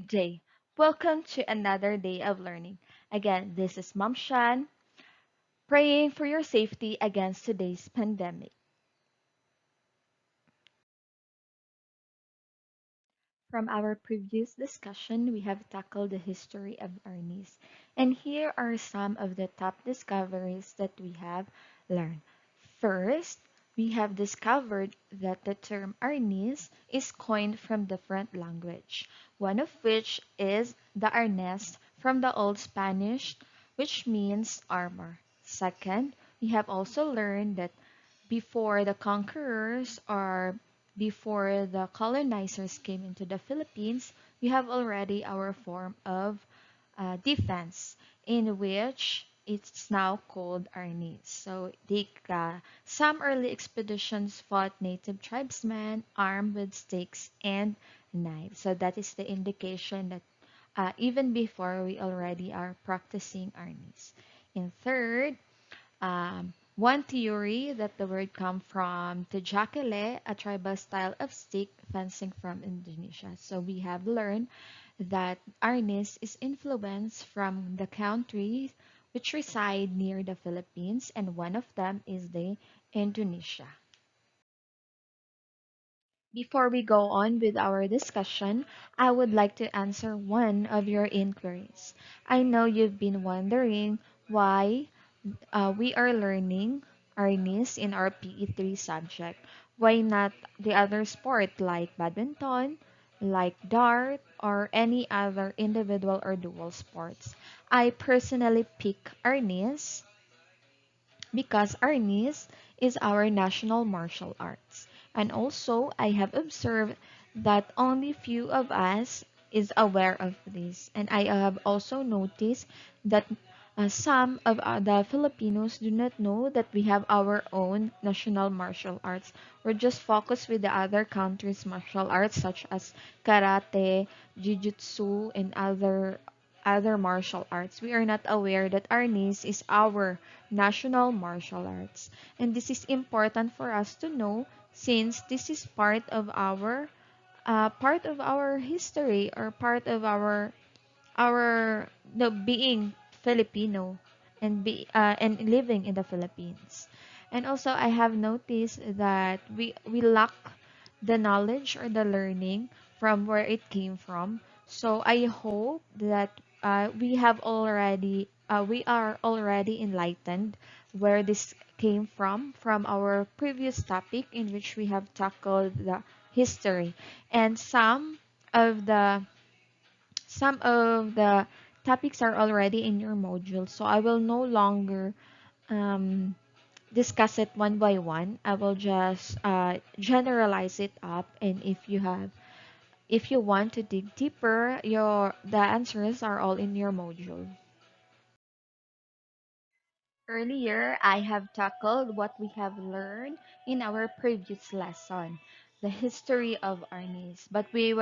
good day. Welcome to another day of learning. Again, this is Mom Shan, praying for your safety against today's pandemic. From our previous discussion, we have tackled the history of Arnis, and here are some of the top discoveries that we have learned. First, we have discovered that the term Arnis is coined from different language, one of which is the arnés from the Old Spanish, which means armor. Second, we have also learned that before the conquerors or before the colonizers came into the Philippines, we have already our form of defense in which it's now called Arnis. So some early expeditions fought native tribesmen armed with sticks and knives. So that is the indication that even before we already are practicing Arnis. And third, one theory that the word come from Tijakele, a tribal style of stick fencing from Indonesia. So we have learned that Arnis is influenced from the countries which reside near the Philippines, and one of them is the Indonesia. Before we go on with our discussion, I would like to answer one of your inquiries. I know you've been wondering why we are learning Arnis in our PE3 subject. Why not the other sport like badminton, like dart, or any other individual or dual sports? I personally pick Arnis because Arnis is our national martial arts. And also, I have observed that only few of us is aware of this. And I have also noticed that some of the Filipinos do not know that we have our own national martial arts. We're just focused with the other countries' martial arts such as karate, jiu-jitsu, and other martial arts. We are not aware that Arnis is our national martial arts. And this is important for us to know since this is part of our history or part of our no, being Filipino and living in the Philippines. And also I have noticed that we lack the knowledge or the learning from where it came from. So I hope that we are already enlightened where this came from our previous topic in which we have tackled the history, and some of the topics are already in your module, so I will no longer um, discuss it one by one. I will just generalize it up, and if you want to dig deeper, the answers are all in your module. Earlier, I have tackled what we have learned in our previous lesson, the history of Arnis, but I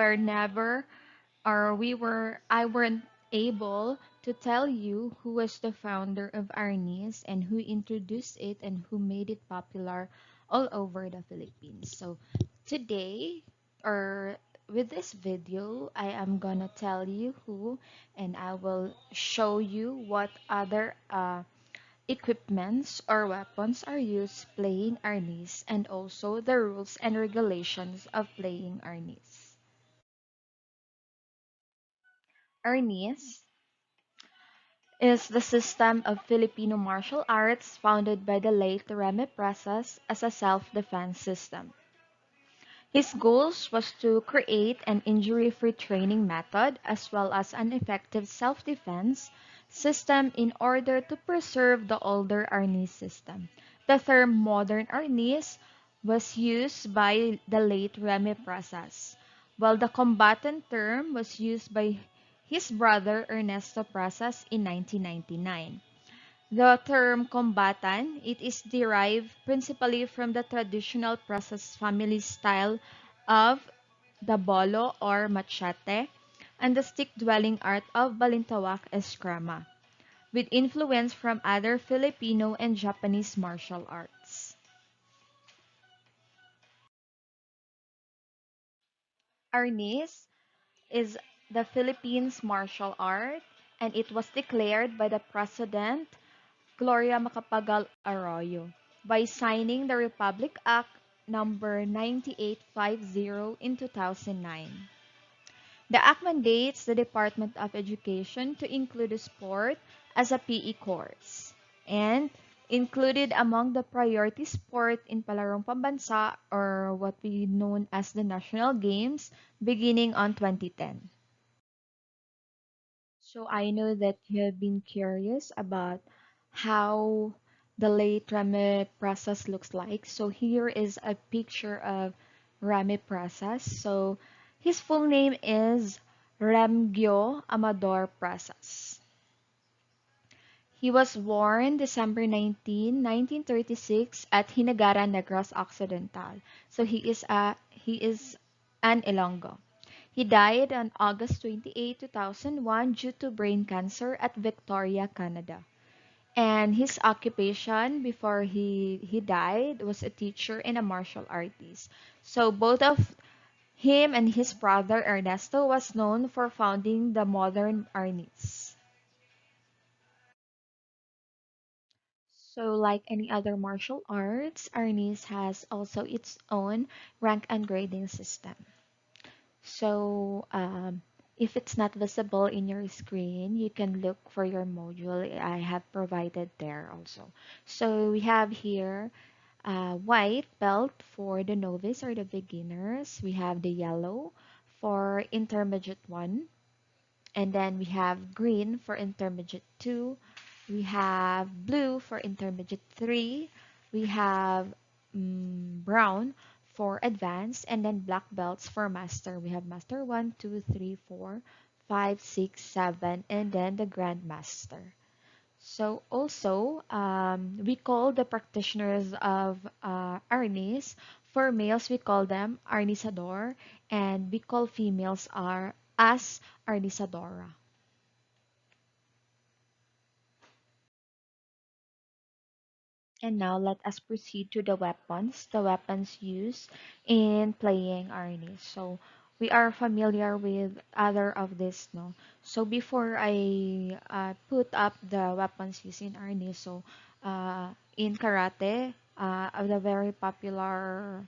weren't able to tell you who was the founder of Arnis and who introduced it and who made it popular all over the Philippines. So today, or with this video, I am gonna tell you who, and I will show you what other equipments or weapons are used playing Arnis, and also the rules and regulations of playing Arnis. Arnis is the system of Filipino martial arts founded by the late Remy Presas as a self-defense system. His goals was to create an injury-free training method as well as an effective self-defense system in order to preserve the older Arnis system. The term modern Arnis was used by the late Remy Presas, while the combatant term was used by his brother Ernesto Presas in 1999. The term "kombatan" it is derived principally from the traditional process family style of the bolo or machete and the stick-dwelling art of balintawak eskrama, with influence from other Filipino and Japanese martial arts. Arnis is the Philippines martial art, and it was declared by the President Gloria Macapagal Arroyo by signing the Republic Act number 9850 in 2009. The act mandates the Department of Education to include sport as a PE course, and included among the priority sport in Palarong Pambansa, or what we known as the National Games, beginning on 2010. So I know that you have been curious about how the late Rame process looks like. So here is a picture of Rame process. So his full name is Remgio Amador Process. He was born December 19, 1936 at Hinagara, Negros Occidental. So he is an Ilonggo. He died on August 28, 2001 due to brain cancer at Victoria, Canada. And his occupation before he died was a teacher and a martial artist. So both of him and his brother Ernesto was known for founding the modern Arnis. So like any other martial arts, Arnis has also its own rank and grading system. So if it's not visible in your screen, you can look for your module I have provided there also. So we have here white belt for the novice or the beginners. We have the yellow for intermediate 1. And then we have green for intermediate 2. We have blue for intermediate 3. We have brown for advanced, and then black belts for master. We have master 1, 2, 3, 4, 5, 6, 7, and then the grandmaster. So also, we call the practitioners of Arnis. For males, we call them Arnisador, and we call females are as Arnisadora. And now let us proceed to the weapons used in playing Arnis. So we are familiar with other of this, no? So before I put up the weapons used in Arnis, so in karate, the very popular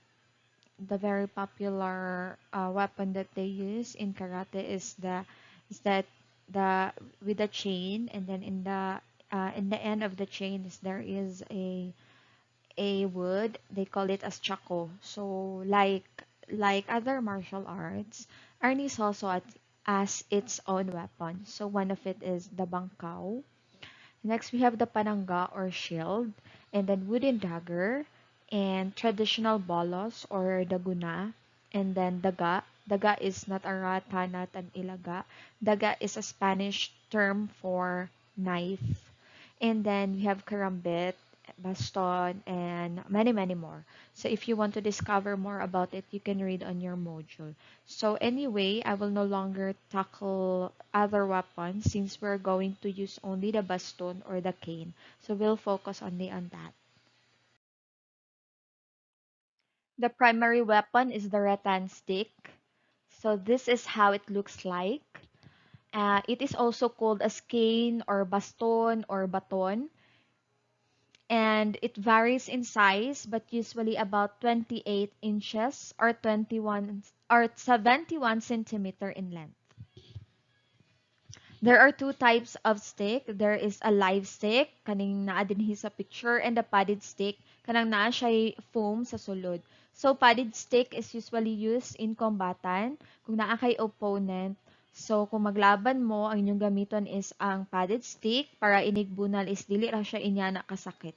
weapon that they use in karate is that the with the chain, and then in the end of the chain is there is a wood. They call it as chako. So like other martial arts, Arnis also as its own weapon. So one of it is the bangkao. Next, we have the pananga or shield, and then wooden dagger, and traditional bolos or daguna, and then daga. Daga is not a rata, not an ilaga. Daga is a Spanish term for knife. And then we have karambit, baston, and many, many more. So if you want to discover more about it, you can read on your module. So anyway, I will no longer tackle other weapons since we're going to use only the baston or the cane. So we'll focus only on that. The primary weapon is the rattan stick. So this is how it looks like. It is also called as cane or baston or baton. And it varies in size, but usually about 28 inches or 21 or 71 centimeter in length. There are two types of stick. There is a live stick, kaning naa dinhi sa picture, and a padded stick, kanang naa siya foam sa sulod. So padded stick is usually used in kombatan kung naa kay opponent. So kung maglaban mo, ang inyong gamiton is ang padded stick para inigbunal is dili ra siya inya na kasakit.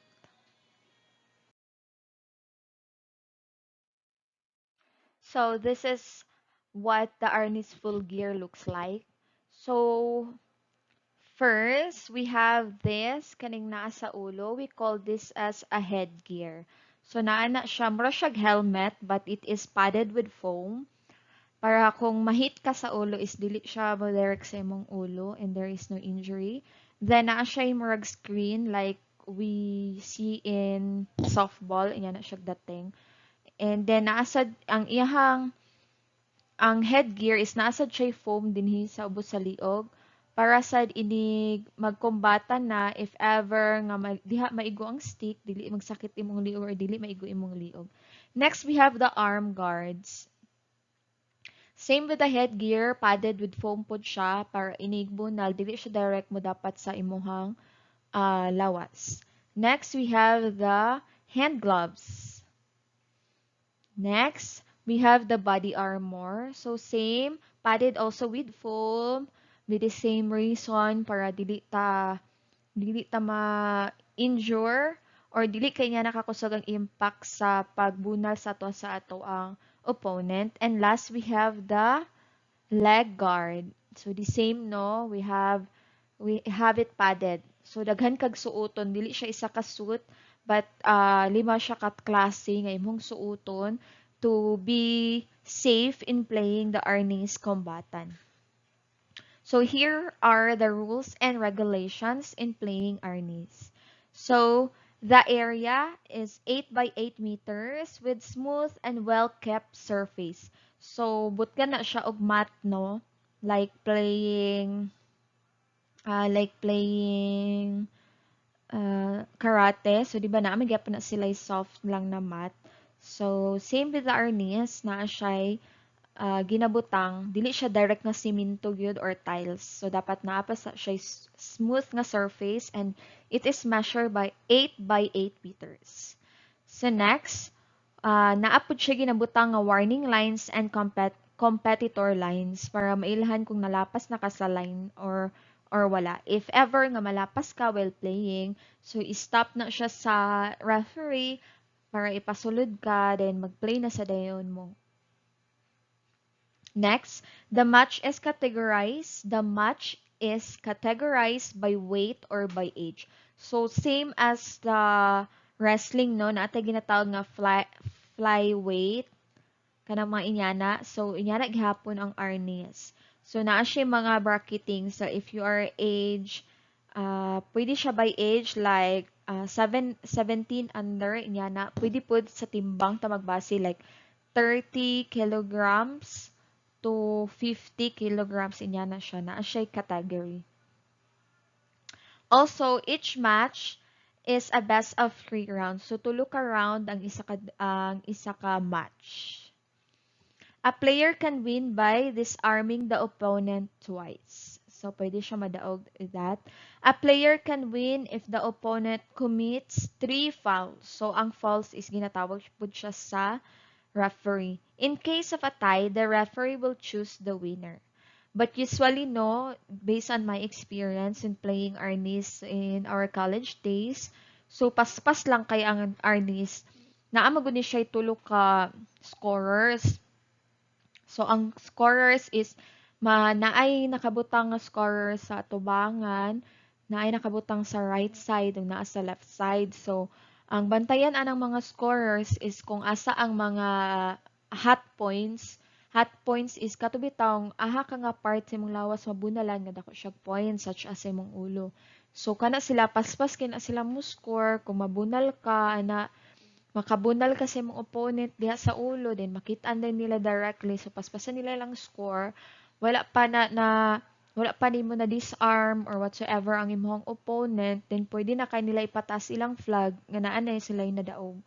So this is what the Arnis full gear looks like. So first, we have this kaning naa sa ulo. We call this as a headgear. So naa na siya, mura siyag helmet, but it is padded with foam. Para kung mahit ka sa ulo is dili siya direct sa imong ulo and there is no injury. Then naa siya yung murag screen like we see in softball. Iyan na siya dating. And then naasad ang iyahang ang headgear is nasa siya foam dinhi sa ubos sa liog para sad inig magkombatan na if ever nga diha maigo ang stick, dili magsakit imong liog or dili maigo imong liog. Next, we have the arm guards. Same with the headgear, padded with foam pod siya para inigbunal, dili siya direct mo dapat sa imuhang lawas. Next, we have the hand gloves. Next, we have the body armor. So same, padded also with foam, with the same reason para dili ta ma-injure or dili kay niya nakakusog ang impact sa pagbunal sa ato ang opponent. And last, we have the leg guard. So the same, no, we have it padded. So daghan kag suoton, dili siya isa ka suit, but lima siya ka klase nga imong suoton to be safe in playing the Arnis combatant. So here are the rules and regulations in playing Arnis. So the area is 8 by 8 meters with smooth and well-kept surface. So butgan na siya og mat, no? Like playing karate. So di ba na may gyapon na sila soft lang na mat. So same with the Arnis na siya ginabutang, dili siya direct nga simento gyud or tiles. So dapat naa pa siya smooth nga surface and it is measured by 8 by 8 meters. So next, naapod siya ginabutang nga warning lines and competitor lines para mailhan kung nalapas na ka sa line or wala. If ever nga malapas ka while playing, so i-stop na siya sa referee para ipasulod ka, then mag-play na sa dayon mo. Next, the match is categorized. The match is categorized by weight or by age. So same as the wrestling, no, na atay ginatawag nga flyweight kanang mga inyana. So inyana gihapon ang Arnis. So naa siya mga bracketing. So if you are age pwede siya by age like 17 under inyana. Pwede pud sa timbang ta magbase like 30 kilograms to 50 kilograms inya na siya na siya category. Also, each match is a best of 3 rounds. So tulo ka round ang isa ka match. A player can win by disarming the opponent twice. So pwede siya madaog that. A player can win if the opponent commits 3 fouls. So ang fouls is ginatawag pud siya sa referee. In case of a tie, the referee will choose the winner. But usually, no, based on my experience in playing Arnis in our college days, so paspas lang kay ang Arnis. Naamagod ni siya tulo ka scorers. So ang scorers is naay nakabutang nga scorer sa tubangan, naay nakabutang sa right side ug naa sa left side. So ang bantayan anang mga scorers is kung asa ang mga hot points. Hot points is katubitawng aha ka nga part sa imong lawas mabunalan nga dako siya points such as sa imong ulo. So kana sila paspas kina sila mo score kung mabunal ka ana makabunal ka sa imong opponent diha sa ulo then makita din nila directly so paspasan nila lang score wala pa wala pa nimo na disarm or whatsoever ang imong opponent, then pwede na kay nila ipatas ilang flag nga naa na sila yung nadaog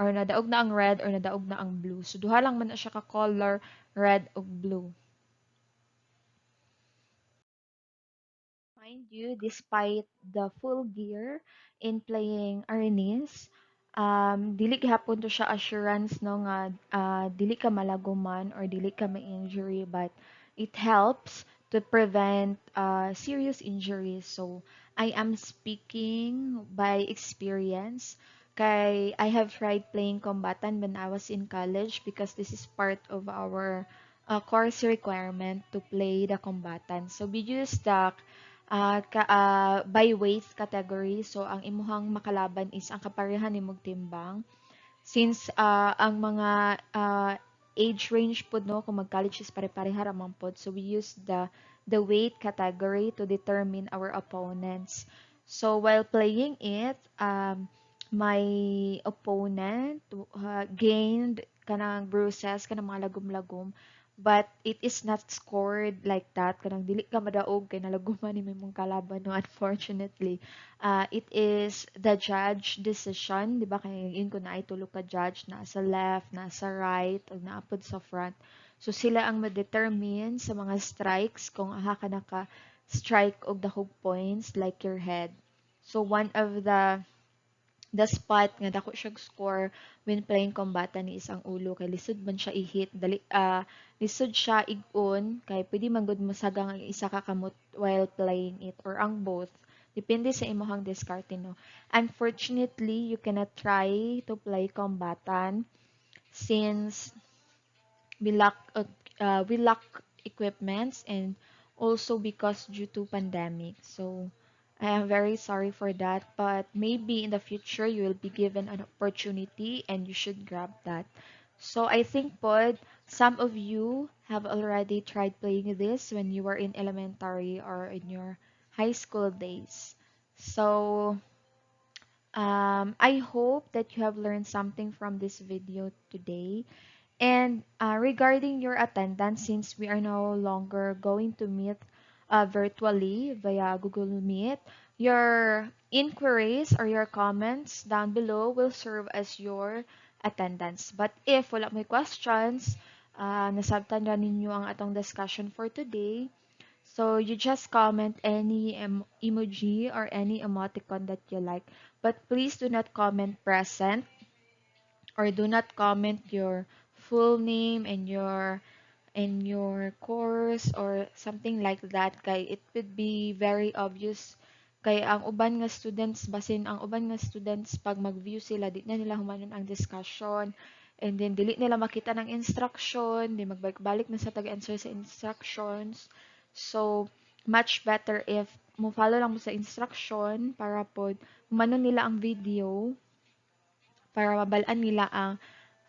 or nadaog na ang red or nadaog na ang blue. So duha lang man na siya ka color, red ug blue. Mind you, despite the full gear in playing Arnis, dili gihapon to siya assurance no nga dili ka malaguman or dili ka ma-injury but it helps to prevent serious injuries. So I am speaking by experience kay I have tried playing combatant when I was in college because this is part of our course requirement to play the combatant. So we use the by weight category. So, ang imuhang makalaban is ang kaparehan nimong timbang. Since ang mga age range po, no, kung mag-college is pare-pareha ramang po. So, we use the weight category to determine our opponents. So, while playing it, my opponent gained kanang bruises, kanang mga lagom-lagom but it is not scored like that kanang dili ka madaog kay nalaguman ni mong kalaban no, unfortunately. It is the judge decision, di ba, kay in ko na ay tulo ka judge na sa left, na sa right, o naapod sa front. So sila ang ma-determine sa mga strikes kung aha ka naka strike og dahog points like your head. So one of the spot nga dako siya score when playing kombatan ni isang ulo kay lisod man siya i-hit dali lisod siya igon kay pwede man gud mo sagang ang isa ka kamot while playing it or ang both depende sa imong diskarte no. Unfortunately you cannot try to play kombatan since we lack equipments and also because due to pandemic. So I am very sorry for that, but maybe in the future you will be given an opportunity and you should grab that. So I think pod some of you have already tried playing this when you were in elementary or in your high school days. So I hope that you have learned something from this video today. And regarding your attendance, since we are no longer going to meet virtually via Google Meet, your inquiries or your comments down below will serve as your attendance. But if wala may questions, nasabtan ra ninyo ang atong discussion for today, so you just comment any emoji or any emoticon that you like. But please do not comment present or do not comment your full name and your course or something like that kay it would be very obvious kay ang uban nga students basin ang uban nga students pag mag-view sila di na nila humanon ang discussion and then dili nila makita ng instruction di magbalik-balik na sa tag-answer sa instructions. So much better if mo follow lang mo sa instruction para pod humanon nila ang video para mabalaan nila ang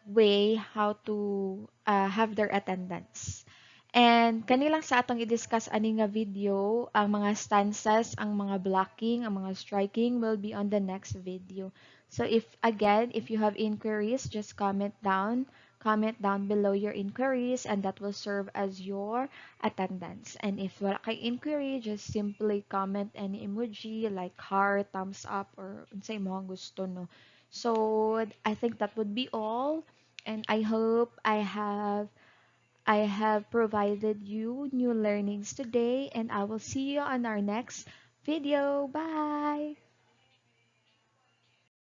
way how to have their attendance. And kanilang sa atong i-discuss ani nga video, ang mga stanzas, ang mga blocking, ang mga striking will be on the next video. So if again, if you have inquiries, just comment down below your inquiries and that will serve as your attendance. And if wala kay inquiry, just simply comment any emoji like heart, thumbs up, or unsay mo ang gusto no. So I think that would be all, and I hope I have provided you new learnings today, and I will see you on our next video. Bye.